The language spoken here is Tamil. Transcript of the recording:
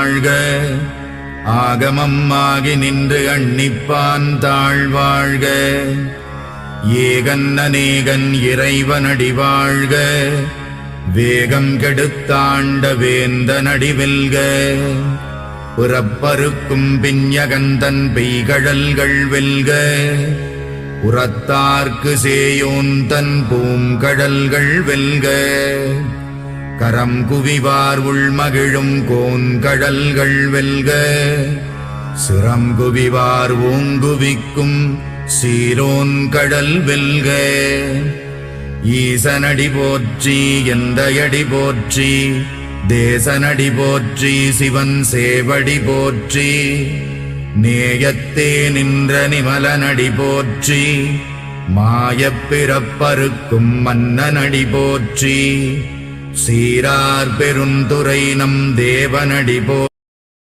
வாழ்க. ஆகமம் ஆகி நின்று அன்னிப்பான் தாழ்வாழ்க. ஏகன் அநேகன் இறைவனடி வாழ்க. வேகம் கெடுத்தாண்ட வேந்தனடி வெல்க. புறப்பருக்கும் பிஞகந்தன் பெய்கழல்கள் வெல்க. உரத்தார்க்கு சேயோன் தன் பூங்கடல்கள் வெல்க. கரம் குவிவார் உள்மகிழும் கோன்கடல்கள் வெல்க. சிரம் குவிவார் ஓங்குவிக்கும் சீரோன் கடல் வெல்க. ஈசனடி போற்றி எந்தையடி போற்றி. தேசனடி போற்றி சிவன் சேவடி போற்றி. நேயத்தே நின்ற நிமலனடி போற்றி. மாயப் பிறப்பறுக்கும் மன்னனடி போற்றி. சீரார் பெருந்துரை நம் தேவனடி போ